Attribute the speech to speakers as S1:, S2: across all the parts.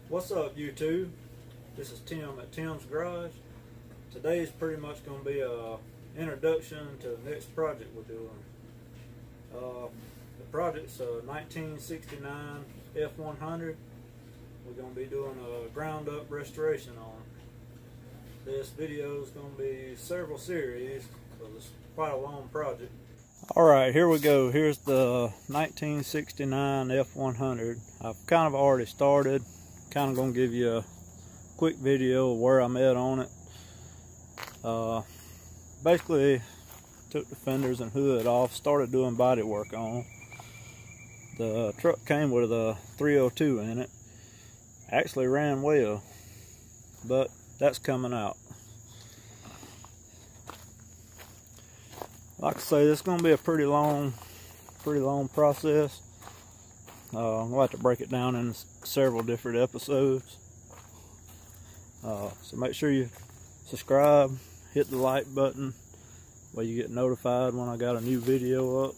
S1: What's up, YouTube? This is Tim at Tim's Garage. Today is pretty much going to be a introduction to the next project we're doing. The project's a 1969 F100. We're going to be doing a ground up restoration on it. This video is going to be several series, so it's quite a long project. Alright, here we go. Here's the 1969 F100. I've kind of already started. Kind of going to give you a quick video of where I'm at on it. Basically, took the fenders and hood off, started doing body work on. The truck came with a 302 in it. Actually ran well, but that's coming out. Like I say, this is going to be a pretty long process. I'm going to have to break it down in several different episodes. So make sure you subscribe, hit the like button, where you get notified when I got a new video up.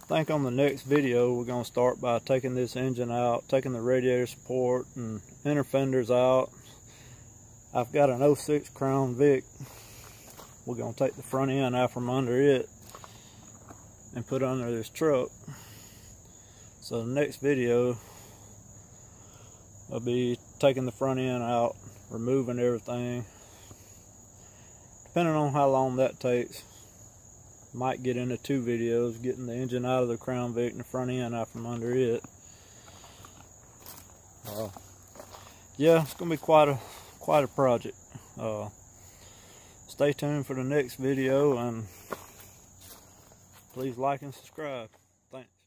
S1: I think on the next video we're going to start by taking this engine out, taking the radiator support and inner fenders out. I've got an 06 Crown Vic. We're going to take the front end out from under it and put under this truck. So the next video will be taking the front end out, removing everything. Depending on how long that takes, might get into 2 videos, getting the engine out of the Crown Vic and the front end out from under it. Yeah, it's gonna be quite a project. Stay tuned for the next video, and please like and subscribe. Thanks.